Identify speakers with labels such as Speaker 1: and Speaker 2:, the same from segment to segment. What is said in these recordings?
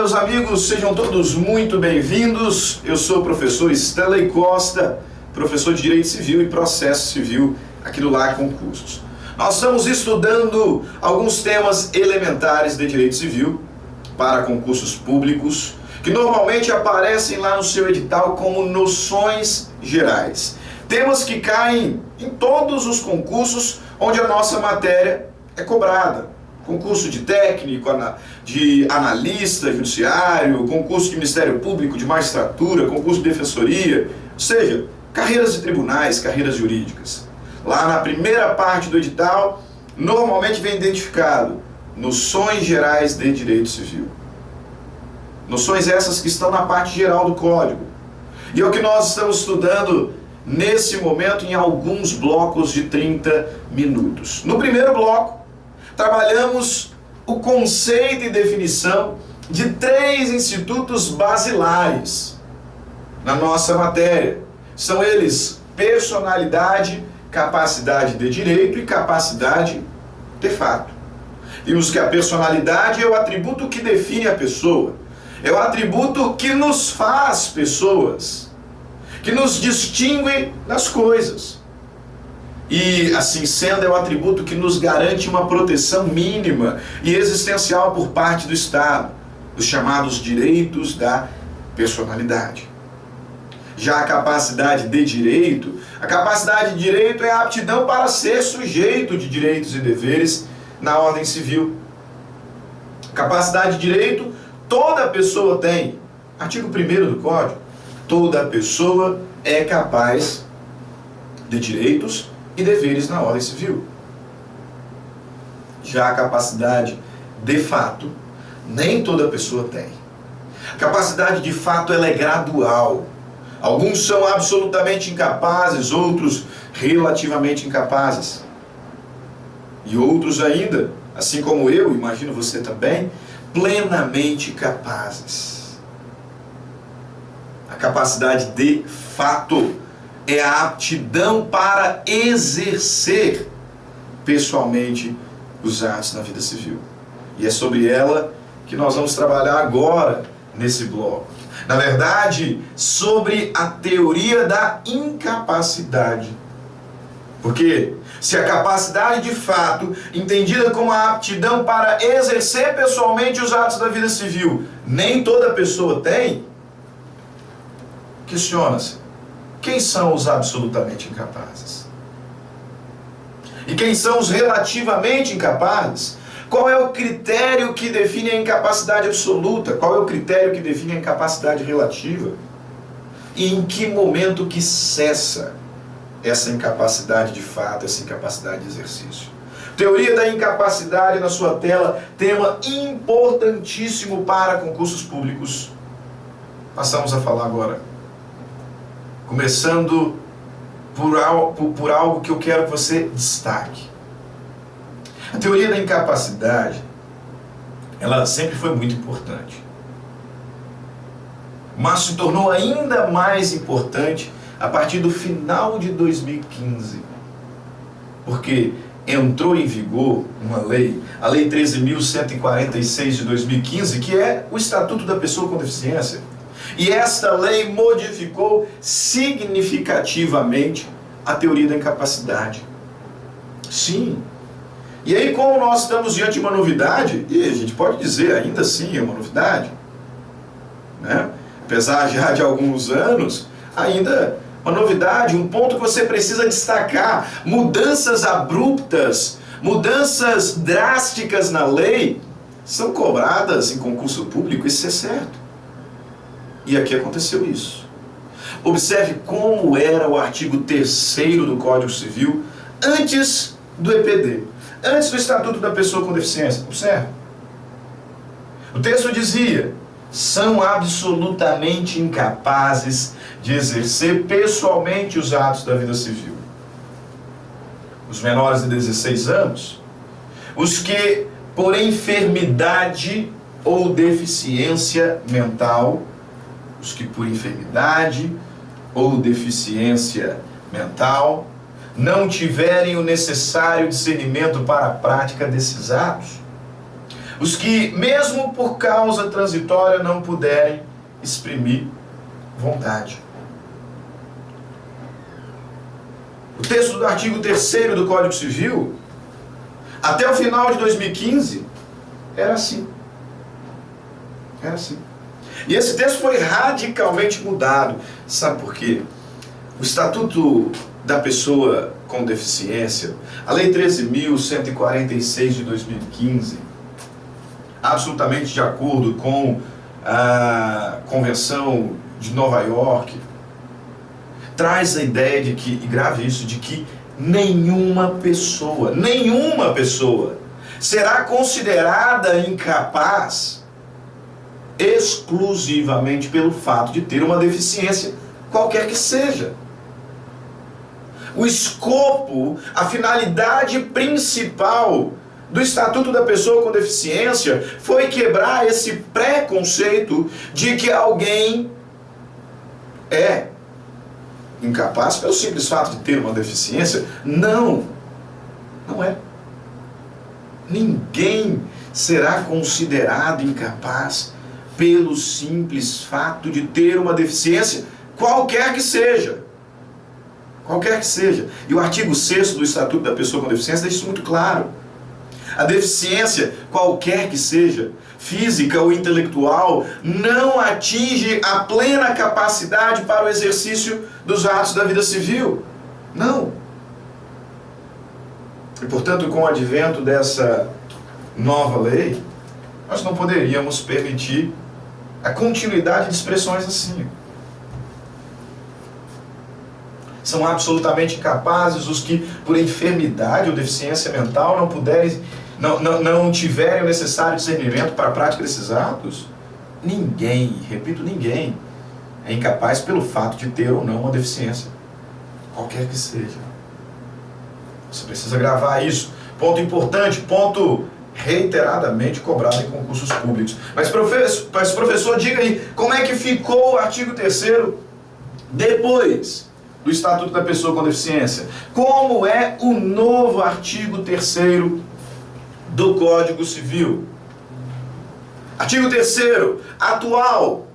Speaker 1: meus amigos, sejam todos muito bem-vindos. Eu sou o professor Stanley Costa, professor de Direito Civil e Processo Civil aqui do LAC Concursos. Nós estamos estudando alguns temas elementares de Direito Civil para concursos públicos, que normalmente aparecem lá no seu edital como noções gerais. Temas que caem em todos os concursos onde a nossa matéria é cobrada. Concurso de técnico, de analista judiciário, concurso de Ministério Público, de magistratura, concurso de defensoria, ou seja, carreiras de tribunais, carreiras jurídicas. Lá na primeira parte do edital, normalmente vem identificado noções gerais de direito civil. Noções essas que estão na parte geral do Código. E é o que nós estamos estudando nesse momento em alguns blocos de 30 minutos. No primeiro bloco, trabalhamos o conceito e definição de 3 institutos basilares na nossa matéria. São eles personalidade, capacidade de direito e capacidade de fato. Vimos que a personalidade é o atributo que define a pessoa, é o atributo que nos faz pessoas, que nos distingue das coisas. E, assim sendo, é o atributo que nos garante uma proteção mínima e existencial por parte do Estado, os chamados direitos da personalidade. Já a capacidade de direito, é a aptidão para ser sujeito de direitos e deveres na ordem civil. Capacidade de direito, toda pessoa tem. Artigo 1º do Código, toda pessoa é capaz de direitos e deveres na ordem civil. Já a capacidade de fato, nem toda pessoa tem. A capacidade de fato ela é gradual. Alguns são absolutamente incapazes, outros relativamente incapazes. E outros ainda, assim como eu, imagino você também, plenamente capazes. A capacidade de fato é a aptidão para exercer pessoalmente os atos na vida civil. E é sobre ela que nós vamos trabalhar agora nesse bloco. Na verdade, sobre a teoria da incapacidade. Porque se a capacidade de fato, entendida como a aptidão para exercer pessoalmente os atos da vida civil, nem toda pessoa tem, questiona-se: quem são os absolutamente incapazes? E quem são os relativamente incapazes? Qual é o critério que define a incapacidade absoluta? Qual é o critério que define a incapacidade relativa? E em que momento que cessa essa incapacidade de fato, essa incapacidade de exercício? Teoria da incapacidade na sua tela, tema importantíssimo para concursos públicos. Passamos a falar agora. Começando por algo que eu quero que você destaque. A teoria da incapacidade, ela sempre foi muito importante. Mas se tornou ainda mais importante a partir do final de 2015. Porque entrou em vigor uma lei, a Lei 13.146 de 2015, que é o Estatuto da Pessoa com Deficiência. E esta lei modificou significativamente a teoria da incapacidade. Sim. E aí, como nós estamos diante de uma novidade, e a gente pode dizer ainda assim é uma novidade, né? Apesar já de alguns anos, ainda uma novidade, um ponto que você precisa destacar: mudanças abruptas, mudanças drásticas na lei são cobradas em concurso público, isso é certo. E aqui aconteceu isso. Observe como era o artigo 3º do Código Civil antes do EPD, antes do Estatuto da Pessoa com Deficiência. Observe. O texto dizia: são absolutamente incapazes de exercer pessoalmente os atos da vida civil os menores de 16 anos, os que por enfermidade ou deficiência mental, os que por enfermidade ou deficiência mental não tiverem o necessário discernimento para a prática desses atos, Os que, mesmo por causa transitória, não puderem exprimir vontade. O texto do artigo 3º do Código Civil, até o final de 2015, era assim. Era assim. E esse texto foi radicalmente mudado. Sabe por quê? O Estatuto da Pessoa com Deficiência, a Lei 13.146 de 2015, absolutamente de acordo com a Convenção de Nova York, traz a ideia de que, e grave isso, de que nenhuma pessoa será considerada incapaz exclusivamente pelo fato de ter uma deficiência, qualquer que seja. O escopo, a finalidade principal do Estatuto da Pessoa com Deficiência foi quebrar esse preconceito de que alguém é incapaz pelo simples fato de ter uma deficiência. Não é. Ninguém será considerado incapaz pelo simples fato de ter uma deficiência, qualquer que seja. Qualquer que seja. E o artigo 6º do Estatuto da Pessoa com Deficiência deixa isso muito claro. A deficiência, qualquer que seja, física ou intelectual, não atinge a plena capacidade para o exercício dos atos da vida civil. Não. E, portanto, com o advento dessa nova lei, nós não poderíamos permitir a continuidade de expressões assim. São absolutamente incapazes os que, por enfermidade ou deficiência mental, não tiverem o necessário discernimento para a prática desses atos. Ninguém, repito, ninguém é incapaz pelo fato de ter ou não uma deficiência, qualquer que seja. Você precisa gravar isso. Ponto importante, ponto reiteradamente cobrado em concursos públicos. Mas professor, diga aí, como é que ficou o artigo 3º depois do Estatuto da Pessoa com Deficiência? Como é o novo artigo 3º do Código Civil? Artigo 3º, atual,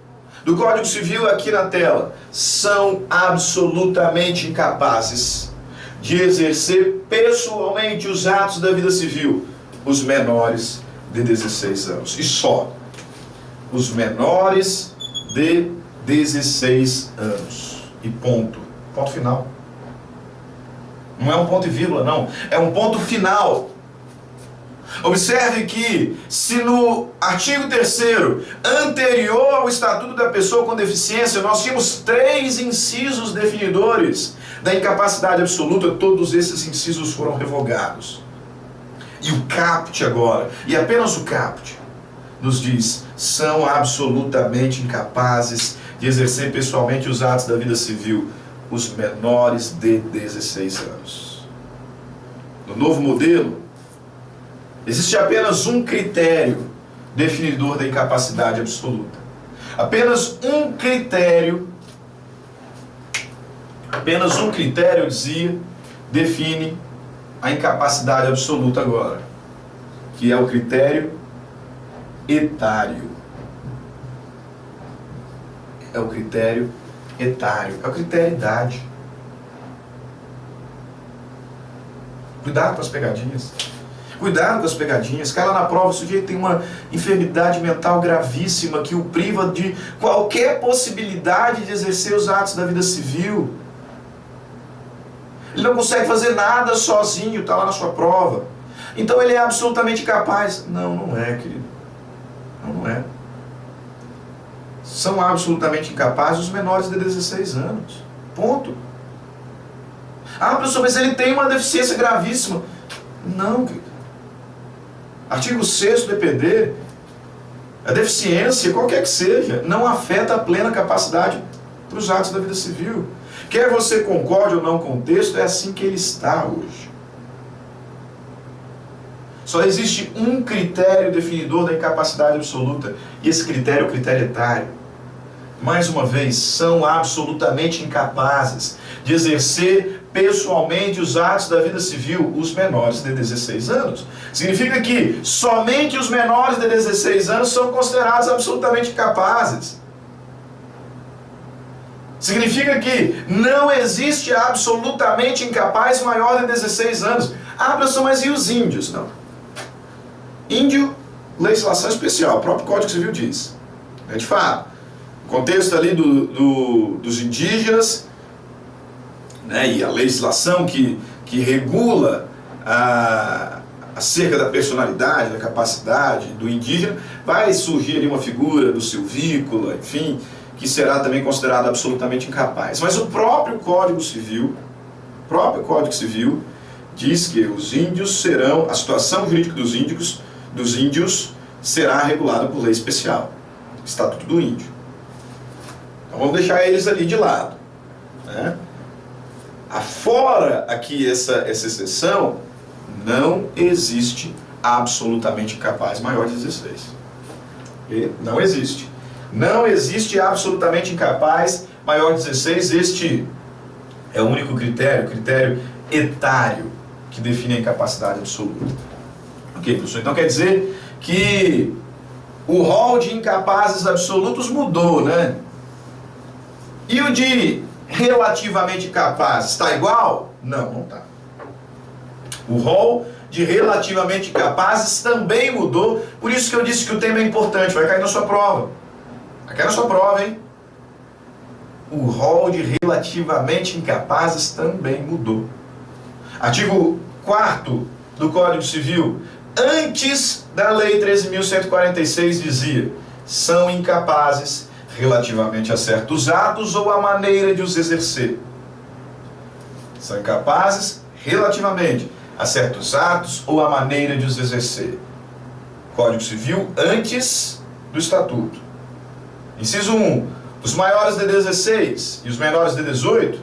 Speaker 1: do Código Civil aqui na tela. São absolutamente incapazes de exercer pessoalmente os atos da vida civil os menores de 16 anos. E só os menores de 16 anos. E ponto. Ponto final. Não é um ponto e vírgula, não. É um ponto final. Observe que, se no artigo 3º, anterior ao Estatuto da Pessoa com Deficiência, nós tínhamos 3 incisos definidores da incapacidade absoluta, todos esses incisos foram revogados. E o caput agora, e apenas o caput, nos diz: são absolutamente incapazes de exercer pessoalmente os atos da vida civil os menores de 16 anos. No novo modelo, existe apenas um critério definidor da incapacidade absoluta. Apenas um critério, dizia, define a incapacidade absoluta agora, que é o critério etário. É o critério etário, é o critério idade. Cuidado com as pegadinhas. Cuidado com as pegadinhas. Cai lá na prova, o sujeito tem uma enfermidade mental gravíssima que o priva de qualquer possibilidade de exercer os atos da vida civil. Ele não consegue fazer nada sozinho, está lá na sua prova. Então ele é absolutamente capaz. Não, não é, querido. Não é. São absolutamente incapazes os menores de 16 anos. Ponto. Ah, professor, mas ele tem uma deficiência gravíssima. Não, querido. Artigo 6º do EPD, a deficiência, qualquer que seja, não afeta a plena capacidade para os atos da vida civil. Quer você concorde ou não com o texto, é assim que ele está hoje. Só existe um critério definidor da incapacidade absoluta, e esse critério é o critério etário. Mais uma vez, são absolutamente incapazes de exercer pessoalmente os atos da vida civil os menores de 16 anos. Significa que somente os menores de 16 anos são considerados absolutamente incapazes. Significa que não existe absolutamente incapaz maior de 16 anos. Ah, professor, mas e os índios? Não. Índio, legislação especial, o próprio Código Civil diz. É de fato. O contexto ali dos indígenas, né, e a legislação que regula acerca da personalidade, da capacidade do indígena, vai surgir ali uma figura do silvícola, enfim, que será também considerado absolutamente incapaz. Mas o próprio Código Civil diz que os índios serão, a situação jurídica dos índios será regulada por lei especial, Estatuto do Índio. Então vamos deixar eles ali de lado, né? Afora aqui essa exceção, não existe absolutamente incapaz maior de 16. E não existe. Não existe absolutamente incapaz maior de 16. Este é o único critério etário, que define a incapacidade absoluta. Ok, professor? Então quer dizer que o rol de incapazes absolutos mudou, né? E o de relativamente capazes está igual? Não, não está. O rol de relativamente capazes também mudou, por isso que eu disse que o tema é importante, vai cair na sua prova. Vai cair na sua prova, hein? O rol de relativamente incapazes também mudou. Artigo 4º do Código Civil, antes da Lei 13.146, dizia: são incapazes relativamente a certos atos ou a maneira de os exercer. São incapazes relativamente a certos atos ou a maneira de os exercer. Código Civil antes do Estatuto. Inciso 1. Os maiores de 16 e os menores de 18,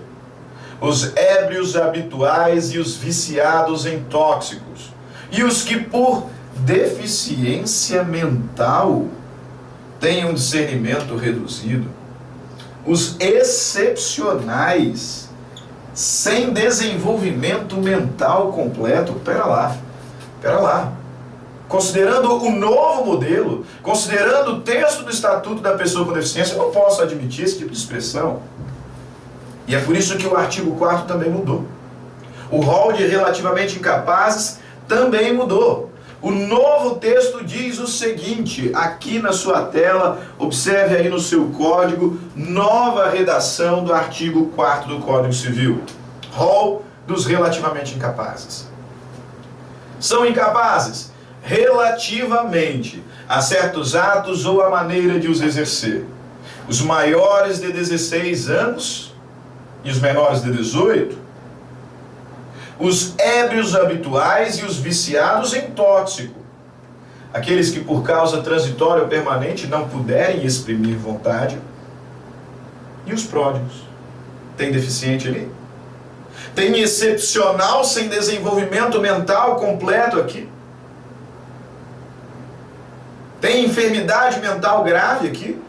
Speaker 1: os ébrios habituais e os viciados em tóxicos, e os que por deficiência mental têm um discernimento reduzido, os excepcionais sem desenvolvimento mental completo. Pera lá. Considerando o novo modelo, considerando o texto do Estatuto da Pessoa com Deficiência, eu não posso admitir esse tipo de expressão. E é por isso que o artigo 4º também mudou. O rol de relativamente incapazes também mudou. O novo texto diz o seguinte, aqui na sua tela, observe aí no seu código, nova redação do artigo 4º do Código Civil. Rol dos relativamente incapazes. São incapazes relativamente a certos atos ou a maneira de os exercer. Os maiores de 16 anos e os menores de 18, os ébrios habituais e os viciados em tóxico, aqueles que por causa transitória ou permanente não puderem exprimir vontade, e os pródigos. Tem deficiente ali? Tem excepcional sem desenvolvimento mental completo aqui? Tem enfermidade mental grave aqui?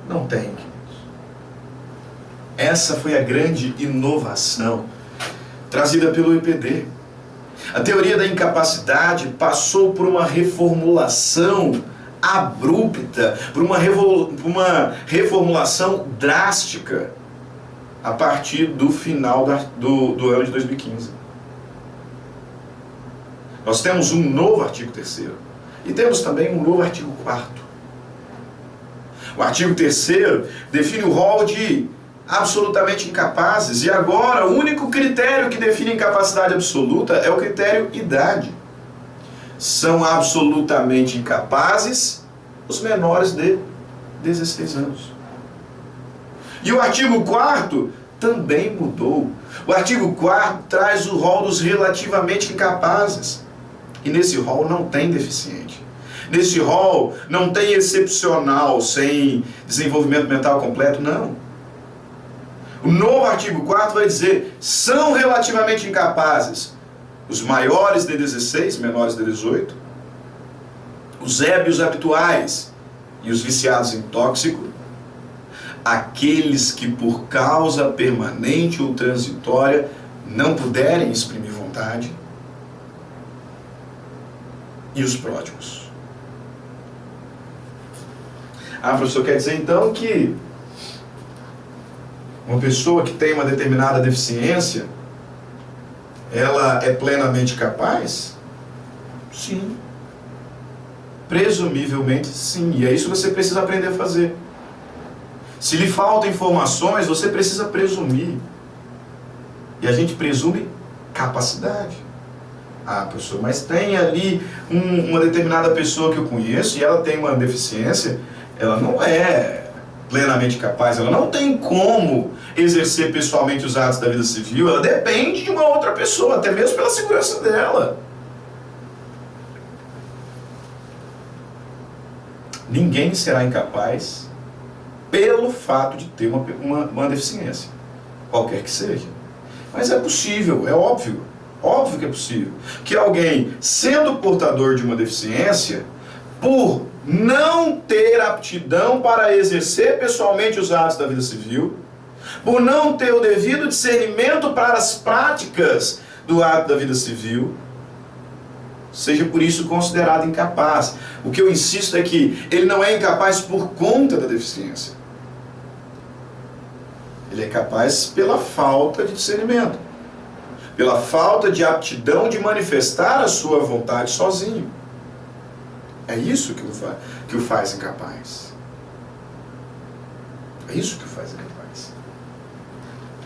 Speaker 1: Não tem, queridos. Essa foi a grande inovação trazida pelo EPD. A teoria da incapacidade passou por uma reformulação abrupta, por uma reformulação drástica a partir do final do ano de 2015. Nós temos um novo artigo 3º e temos também um novo artigo 4º. O artigo 3º define o rol de absolutamente incapazes, e agora o único critério que define incapacidade absoluta é o critério idade. São absolutamente incapazes os menores de 16 anos. E o artigo 4º também mudou. O artigo 4º traz o rol dos relativamente incapazes. E nesse rol não tem deficiente. Nesse rol não tem excepcional sem desenvolvimento mental completo, não. O novo artigo 4º vai dizer: são relativamente incapazes os maiores de 16, menores de 18, os ébrios habituais e os viciados em tóxico, aqueles que por causa permanente ou transitória não puderem exprimir vontade, e os pródigos. Professor, quer dizer então que uma pessoa que tem uma determinada deficiência, ela é plenamente capaz? Sim. Presumivelmente sim. E é isso que você precisa aprender a fazer. Se lhe faltam informações, você precisa presumir. E a gente presume capacidade. Professor, mas tem ali uma determinada pessoa que eu conheço e ela tem uma deficiência, ela não é plenamente capaz, ela não tem como exercer pessoalmente os atos da vida civil, ela depende de uma outra pessoa, até mesmo pela segurança dela. Ninguém será incapaz pelo fato de ter uma deficiência, qualquer que seja. Mas é possível, é óbvio que é possível, que alguém, sendo portador de uma deficiência, por não ter aptidão para exercer pessoalmente os atos da vida civil, por não ter o devido discernimento para as práticas do ato da vida civil, seja por isso considerado incapaz. O que eu insisto é que ele não é incapaz por conta da deficiência. Ele é capaz pela falta de discernimento, pela falta de aptidão de manifestar a sua vontade sozinho. É isso que o faz incapaz. É isso que o faz incapaz.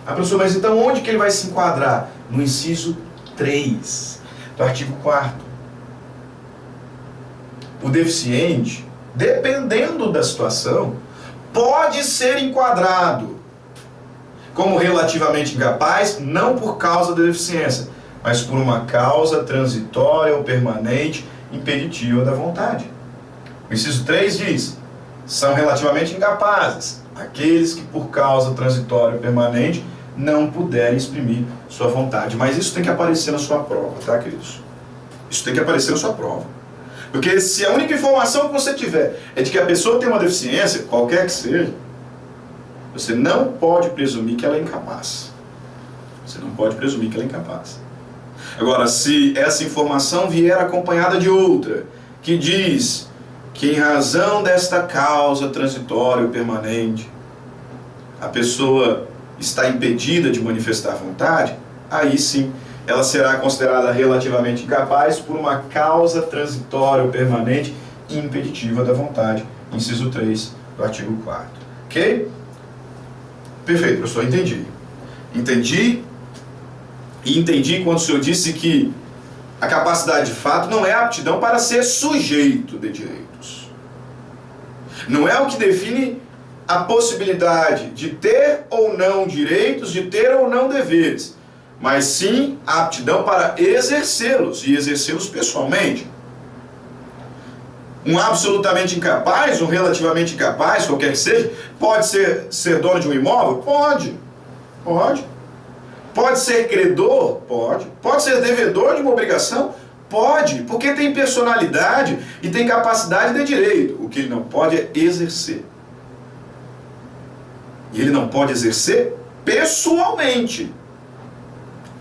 Speaker 1: Professor, mas então onde que ele vai se enquadrar? No inciso 3 do artigo 4º. O deficiente, dependendo da situação, pode ser enquadrado como relativamente incapaz, não por causa da deficiência, mas por uma causa transitória ou permanente impeditiva da vontade. O inciso 3 diz: são relativamente incapazes aqueles que por causa transitória ou permanente não puderem exprimir sua vontade. Mas isso tem que aparecer na sua prova, tá, queridos? Isso tem que aparecer na sua prova. Porque se a única informação que você tiver é de que a pessoa tem uma deficiência, qualquer que seja, você não pode presumir que ela é incapaz. Você não pode presumir que ela é incapaz. Agora, se essa informação vier acompanhada de outra, que diz que em razão desta causa transitória ou permanente, a pessoa está impedida de manifestar vontade, aí sim, ela será considerada relativamente incapaz por uma causa transitória ou permanente impeditiva da vontade. Inciso 3 do artigo 4º. Ok? Perfeito, professor, entendi. E entendi quando o senhor disse que a capacidade de fato não é a aptidão para ser sujeito de direitos. Não é o que define a possibilidade de ter ou não direitos, de ter ou não deveres, mas sim a aptidão para exercê-los e exercê-los pessoalmente. Um absolutamente incapaz, um relativamente incapaz, qualquer que seja, pode ser dono de um imóvel? Pode. Pode ser credor? Pode. Pode ser devedor de uma obrigação? Pode, porque tem personalidade e tem capacidade de direito. O que ele não pode é exercer. E ele não pode exercer pessoalmente.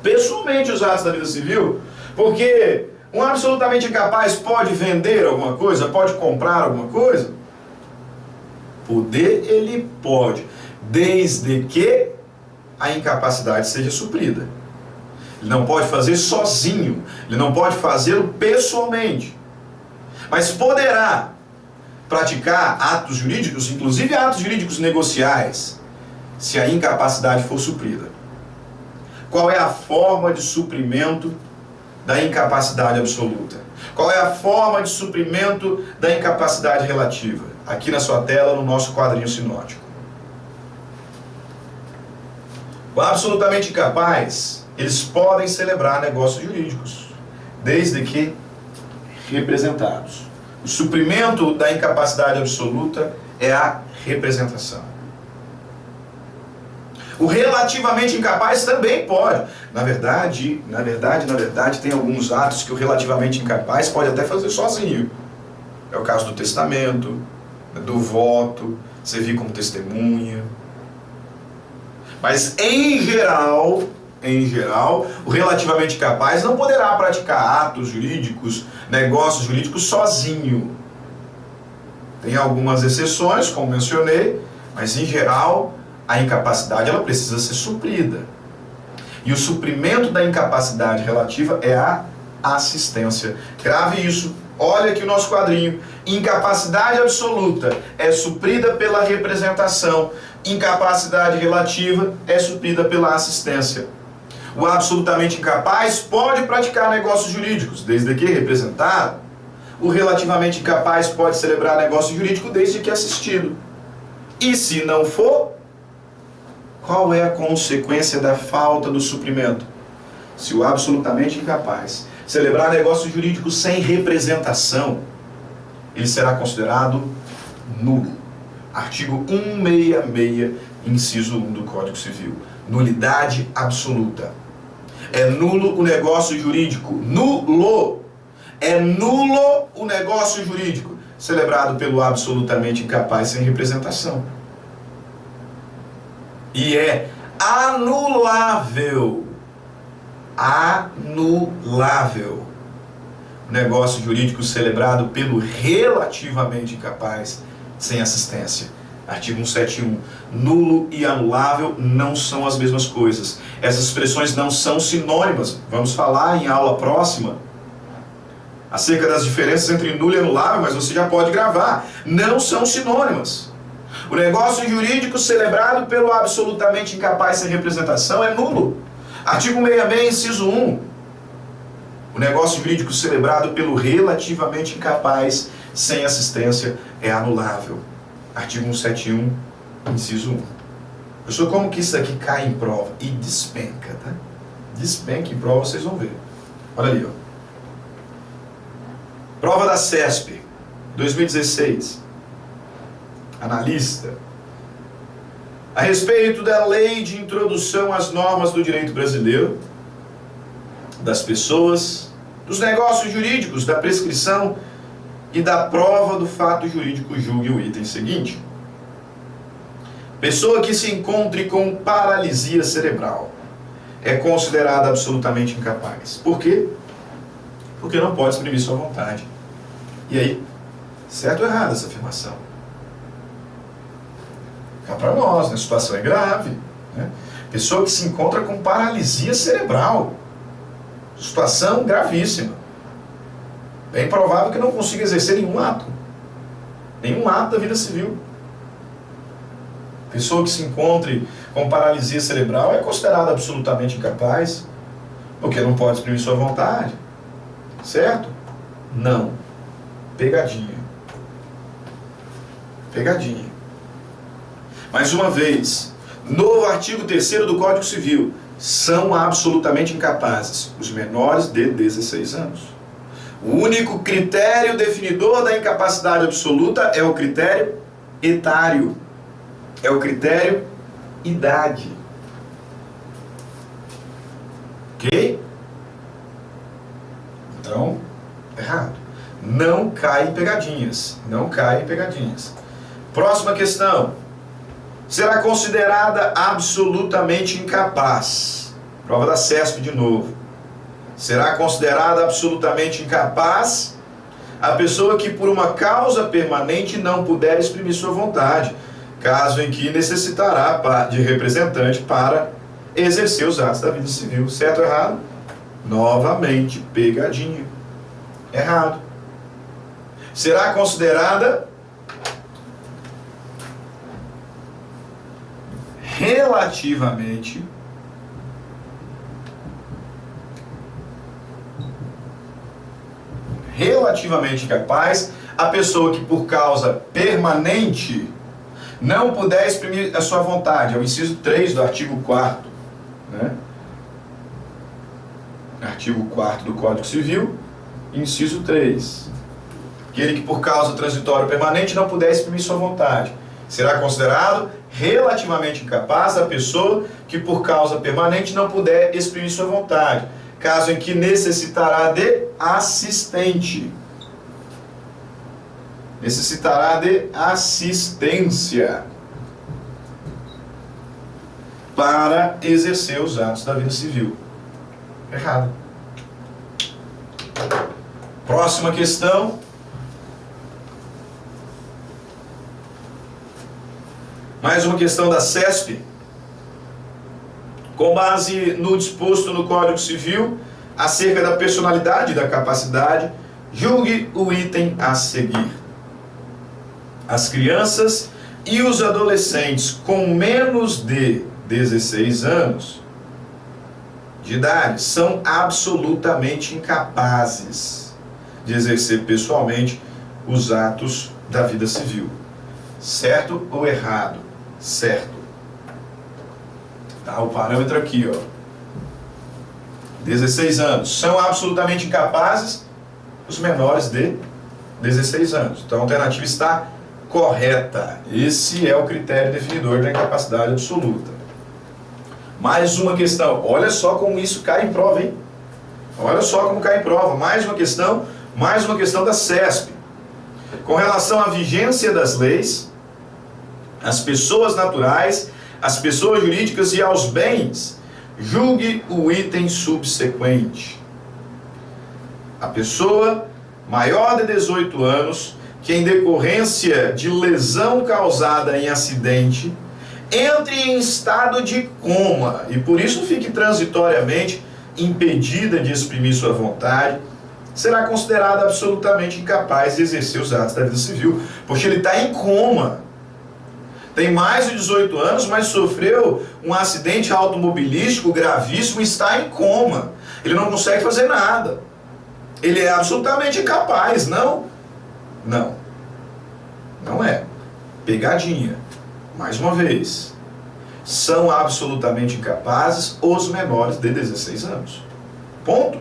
Speaker 1: Pessoalmente os atos da vida civil, porque um absolutamente incapaz pode vender alguma coisa, pode comprar alguma coisa? Poder ele pode, desde que a incapacidade seja suprida. Ele não pode fazer sozinho, ele não pode fazê-lo pessoalmente. Mas poderá praticar atos jurídicos, inclusive atos jurídicos negociais, se a incapacidade for suprida. Qual é a forma de suprimento da incapacidade absoluta? Qual é a forma de suprimento da incapacidade relativa? Aqui na sua tela, no nosso quadrinho sinótico. O absolutamente incapaz, eles podem celebrar negócios jurídicos, desde que representados. O suprimento da incapacidade absoluta é a representação. O relativamente incapaz também pode. Na verdade, tem alguns atos que o relativamente incapaz pode até fazer sozinho. É o caso do testamento, do voto, servir como testemunha. Mas, em geral, em geral, o relativamente capaz não poderá praticar atos jurídicos, negócios jurídicos sozinho. Tem algumas exceções, como mencionei, mas em geral a incapacidade ela precisa ser suprida. E o suprimento da incapacidade relativa é a assistência. Grave isso. Olha aqui o nosso quadrinho. Incapacidade absoluta é suprida pela representação. Incapacidade relativa é suprida pela assistência. O absolutamente incapaz pode praticar negócios jurídicos, desde que representado. O relativamente incapaz pode celebrar negócio jurídico desde que assistido. E se não for, qual é a consequência da falta do suprimento? Se o absolutamente incapaz celebrar negócio jurídico sem representação, ele será considerado nulo. Artigo 166, inciso 1 do Código Civil. Nulidade absoluta. É nulo o negócio jurídico. Nulo! É nulo o negócio jurídico celebrado pelo absolutamente incapaz sem representação. E é anulável. Anulável. O negócio jurídico celebrado pelo relativamente incapaz sem assistência. Artigo 171. Nulo e anulável não são as mesmas coisas. Essas expressões não são sinônimas. Vamos falar em aula próxima acerca das diferenças entre nulo e anulável, mas você já pode gravar. Não são sinônimas. O negócio jurídico celebrado pelo absolutamente incapaz sem representação é nulo. Artigo 66, inciso 1. O negócio jurídico celebrado pelo relativamente incapaz sem assistência é anulável. Artigo 171, inciso 1. Professor, como que isso aqui cai em prova? E despenca, tá? Despenca em prova, vocês vão ver. Olha ali, ó. Prova da CESP, 2016. Analista. A respeito da lei de introdução às normas do direito brasileiro, das pessoas, dos negócios jurídicos, da prescrição e da prova do fato jurídico, julgue o item seguinte. Pessoa que se encontre com paralisia cerebral é considerada absolutamente incapaz. Por quê? Porque não pode exprimir sua vontade. E aí, certo ou errado essa afirmação? Cá para nós, né? A situação é grave, né? Pessoa que se encontra com paralisia cerebral. Situação gravíssima. Bem provável que não consiga exercer nenhum ato da vida civil. Pessoa que se encontre com paralisia cerebral é considerada absolutamente incapaz, porque não pode exprimir sua vontade. Certo? Não. Pegadinha. Pegadinha. Mais uma vez, novo artigo 3º do Código Civil. São absolutamente incapazes os menores de 16 anos. O único critério definidor da incapacidade absoluta é o critério etário. É o critério idade. Ok? Então, errado. Não cai em pegadinhas. Não cai em pegadinhas. Próxima questão. Será considerada absolutamente incapaz. Prova da CESP de novo. Será considerada absolutamente incapaz a pessoa que por uma causa permanente não puder exprimir sua vontade, caso em que necessitará de representante para exercer os atos da vida civil. Certo ou errado? Novamente, pegadinha. Errado. Será considerada relativamente capaz a pessoa que por causa permanente não puder exprimir a sua vontade. É o inciso 3 do artigo 4º, né? Artigo 4º do Código Civil, inciso 3. Aquele que por causa transitória permanente não puder exprimir sua vontade. Será considerado relativamente incapaz a pessoa que por causa permanente não puder exprimir sua vontade, caso em que necessitará de assistente. Necessitará de assistência. para exercer os atos da vida civil. Errado. Próxima questão. Mais uma questão da CESP. Com base no disposto no Código Civil acerca da personalidade e da capacidade, julgue o item a seguir. As crianças e os adolescentes com menos de 16 anos de idade são absolutamente incapazes de exercer pessoalmente os atos da vida civil. Certo ou errado? Certo. Tá o parâmetro aqui, ó. 16 anos. São absolutamente incapazes os menores de 16 anos. Então a alternativa está correta. Esse é o critério definidor da incapacidade absoluta. Mais uma questão. Olha só como isso cai em prova, hein? Olha só como cai em prova. Mais uma questão da CESP. Com relação à vigência das leis, às pessoas naturais, às pessoas jurídicas e aos bens, julgue o item subsequente. A pessoa maior de 18 anos, que em decorrência de lesão causada em acidente, entre em estado de coma e por isso fique transitoriamente impedida de exprimir sua vontade, será considerada absolutamente incapaz de exercer os atos da vida civil, porque ele está em coma. Tem mais de 18 anos, mas sofreu um acidente automobilístico gravíssimo e está em coma. Ele não consegue fazer nada. Ele é absolutamente incapaz, não? Não. Não é. Pegadinha. Mais uma vez. São absolutamente incapazes os menores de 16 anos. Ponto.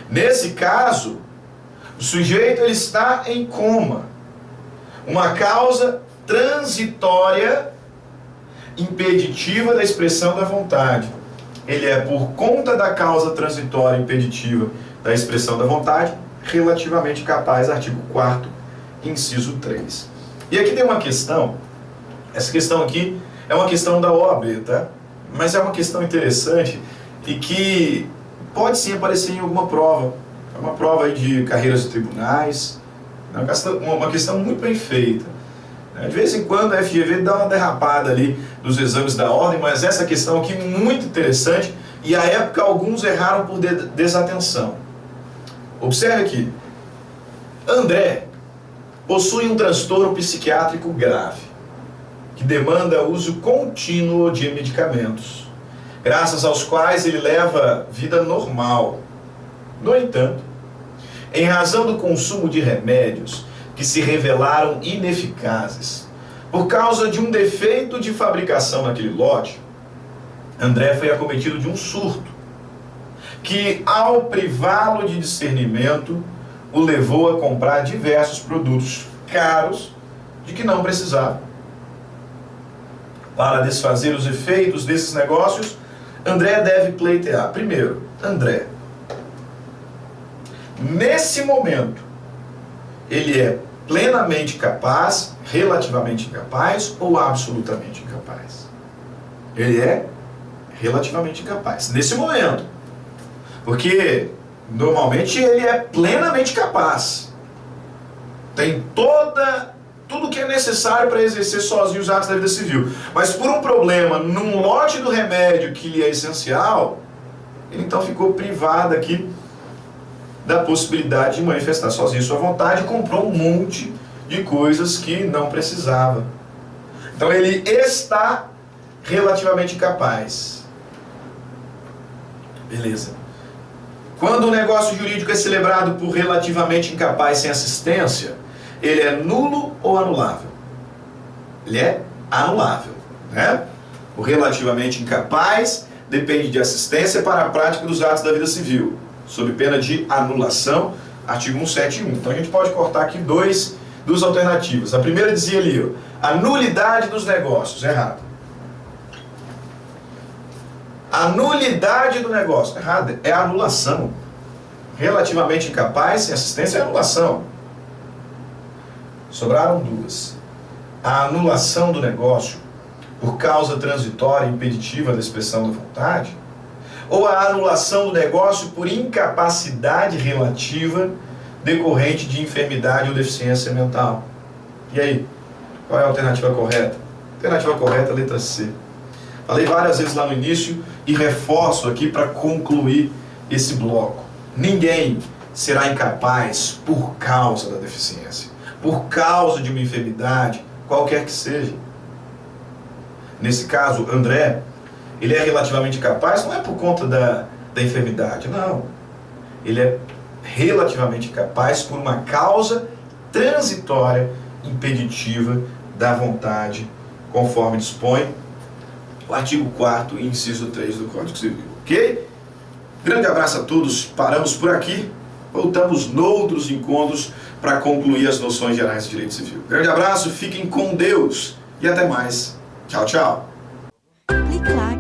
Speaker 1: Nesse caso, o sujeito ele está em coma. Uma causa transitória impeditiva da expressão da vontade. Ele é, por conta da causa transitória impeditiva da expressão da vontade, relativamente capaz, artigo 4º, inciso 3. E aqui tem uma questão, essa questão aqui é uma questão da OAB, tá? Mas é uma questão interessante e que pode sim aparecer em alguma prova. É uma prova aí de carreiras de tribunais, uma questão muito bem feita. De vez em quando a FGV dá uma derrapada ali nos exames da ordem, mas essa questão aqui é muito interessante e à época alguns erraram por desatenção. Observe aqui. André possui um transtorno psiquiátrico grave que demanda uso contínuo de medicamentos, graças aos quais ele leva vida normal. No entanto, em razão do consumo de remédios que se revelaram ineficazes por causa de um defeito de fabricação naquele lote, André foi acometido de um surto que, ao privá-lo de discernimento, o levou a comprar diversos produtos caros de que não precisava. Para desfazer os efeitos desses negócios, André deve pleitear. Primeiro, André, nesse momento, ele é plenamente capaz, relativamente incapaz ou absolutamente incapaz? Ele é relativamente incapaz. Nesse momento. Porque, normalmente, ele é plenamente capaz. Tem tudo que é necessário para exercer sozinho os atos da vida civil. Mas por um problema num lote do remédio que lhe é essencial, ele então ficou privado aqui da possibilidade de manifestar sozinho sua vontade e comprou um monte de coisas que não precisava. Então ele está relativamente incapaz. Beleza. Quando o negócio jurídico é celebrado por relativamente incapaz sem assistência, ele é nulo ou anulável? Ele é anulável, né? O relativamente incapaz depende de assistência para a prática dos atos da vida civil, sob pena de anulação, artigo 171. Então a gente pode cortar aqui duas alternativas. A primeira dizia ali, ó, a nulidade dos negócios, errado. A nulidade do negócio, errado, é a anulação. Relativamente incapaz, sem assistência, é anulação. Sobraram duas. A anulação do negócio por causa transitória impeditiva da expressão da vontade, ou a anulação do negócio por incapacidade relativa decorrente de enfermidade ou deficiência mental. E aí, qual é a alternativa correta? A alternativa correta é a letra C. Falei várias vezes lá no início e reforço aqui para concluir esse bloco. Ninguém será incapaz por causa da deficiência, por causa de uma enfermidade, qualquer que seja. Nesse caso, André, ele é relativamente capaz, não é por conta da enfermidade, não. Ele é relativamente capaz por uma causa transitória impeditiva da vontade, conforme dispõe o artigo 4º, inciso 3 do Código Civil. Ok? Grande abraço a todos, paramos por aqui, voltamos noutros encontros para concluir as noções gerais de direito civil. Grande abraço, fiquem com Deus e até mais. Tchau, tchau.
Speaker 2: Clique lá